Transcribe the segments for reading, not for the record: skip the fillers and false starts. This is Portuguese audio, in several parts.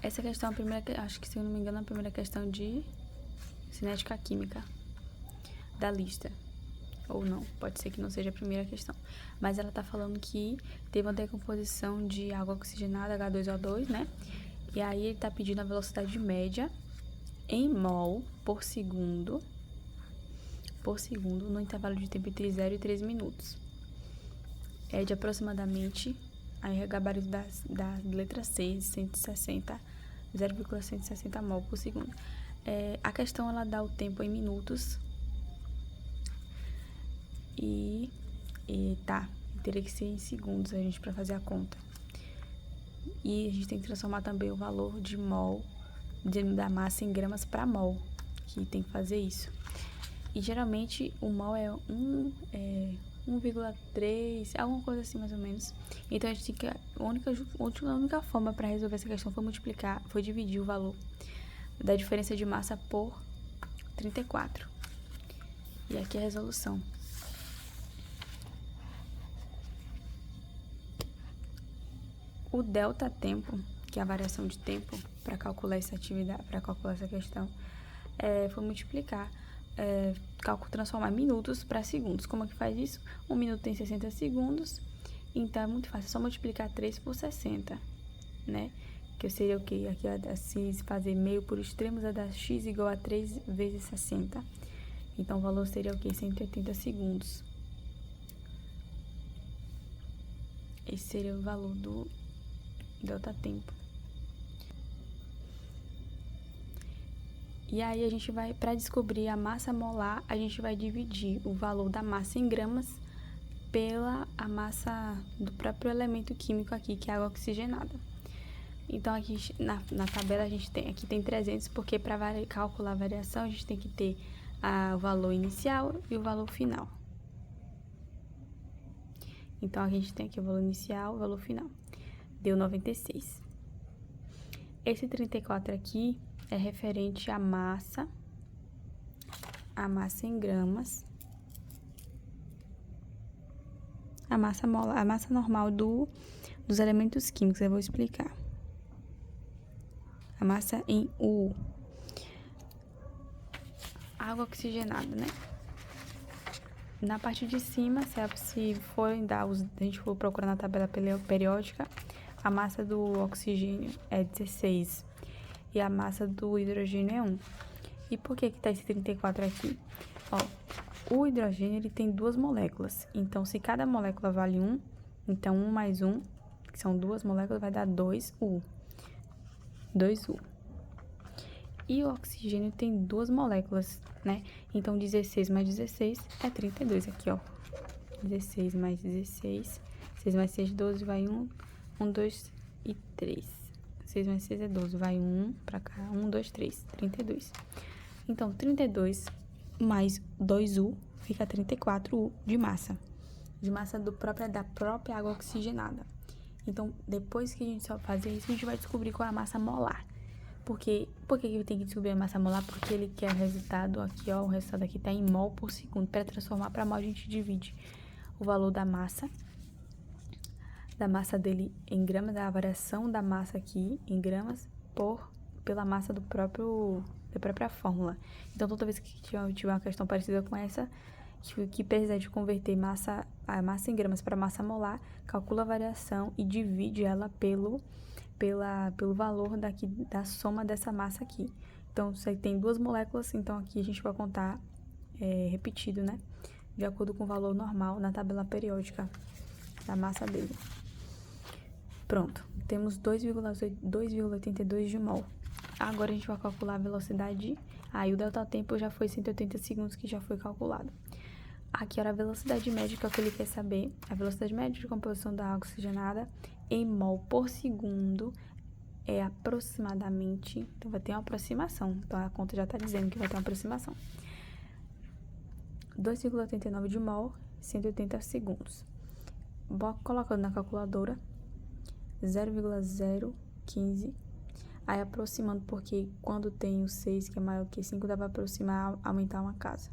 Essa questão, acho que se eu não me engano, é a primeira questão de cinética química da lista. Ou não, pode ser que não seja a primeira questão. Mas ela tá falando que teve uma decomposição de água oxigenada, H2O2, né? E aí ele tá pedindo a velocidade média em mol por segundo no intervalo de tempo entre 0 e 3 minutos. É de aproximadamente, aí é gabarito da letra C, 0,160 mol por segundo. A questão, ela dá o tempo em minutos e teria que ser em segundos a gente para fazer a conta. E a gente tem que transformar também o valor de mol da massa em gramas para mol, que tem que fazer isso. E geralmente o mol é 1,3, alguma coisa assim mais ou menos. Então a gente tem que, a única forma para resolver essa questão foi dividir o valor da diferença de massa por 34. E aqui é a resolução. O delta tempo, que é a variação de tempo para calcular essa questão, foi multiplicar, transformar minutos para segundos. Como é que faz isso? 1 minuto tem 60 segundos, então é muito fácil, é só multiplicar 3 por 60, né? Que seria o quê? Aqui, se fazer meio por extremos, é dar x igual a 3 vezes 60. Então, o valor seria o quê? 180 segundos. Esse seria o valor do delta tempo. E aí a gente vai, para descobrir a massa molar, a gente vai dividir o valor da massa em gramas pela a massa do próprio elemento químico aqui, que é a água oxigenada. Então aqui na tabela a gente tem 300, porque para calcular a variação a gente tem que ter o valor inicial e o valor final. Então a gente tem aqui o valor inicial e o valor final. Deu 96. Esse 34 aqui é referente à massa em gramas, a massa normal dos elementos químicos. Eu vou explicar. A massa em U. Água oxigenada, né? Na parte de cima, se a gente for procurar na tabela periódica, a massa do oxigênio é 16 e a massa do hidrogênio é 1. E por que está esse 34 aqui? O hidrogênio ele tem 2 moléculas. Então, se cada molécula vale 1, então 1 mais 1, que são 2 moléculas, vai dar 2U. 2U. E o oxigênio tem 2 moléculas, né? Então, 16 mais 16 é 32 aqui, ó. 16 mais 16. 6 mais 6, 12, vai 1, 2 e 3. 6 mais 6 é 12, vai 1 pra cá, 1, 2, 3, 32. Então, 32 mais 2U fica 34U de massa da própria água oxigenada. Então, depois que a gente só fazer isso, a gente vai descobrir qual é a massa molar. Por que tem que descobrir a massa molar? Porque ele quer o resultado aqui, ó, o resultado aqui tá em mol por segundo. Para transformar para mol, a gente divide o valor da massa dele em gramas, da variação da massa aqui em gramas pela massa da própria fórmula. Então, toda vez que tiver uma questão parecida com essa, que precisar de converter a massa em gramas para massa molar, calcula a variação e divide ela pelo valor da soma dessa massa aqui. Então, você tem 2 moléculas, então aqui a gente vai contar repetido, né? De acordo com o valor normal na tabela periódica da massa dele. Pronto, temos 2,82 de mol. Agora a gente vai calcular a velocidade. Aí o delta tempo já foi 180 segundos, que já foi calculado. Aqui era a velocidade média, que é o que ele quer saber. A velocidade média de composição da água oxigenada em mol por segundo é aproximadamente... Então, vai ter uma aproximação. Então, a conta já está dizendo que vai ter uma aproximação. 2,89 de mol, 180 segundos. Colocando na calculadora, 0,015. Aí, aproximando, porque quando tem o 6, que é maior que 5, dá para aproximar, aumentar uma casa.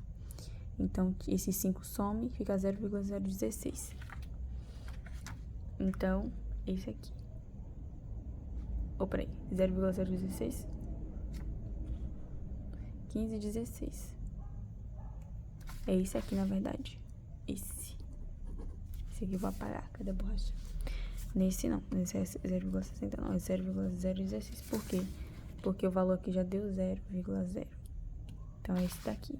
Então, esse 5 some, fica 0,016. Então, esse aqui. Ou peraí, 0,016. 1516. É esse aqui, na verdade. Esse aqui eu vou apagar. Cadê a borracha? Nesse não. Nesse é 0,60 não. É 0,016. Por quê? Porque o valor aqui já deu 0,0. Então, é esse daqui.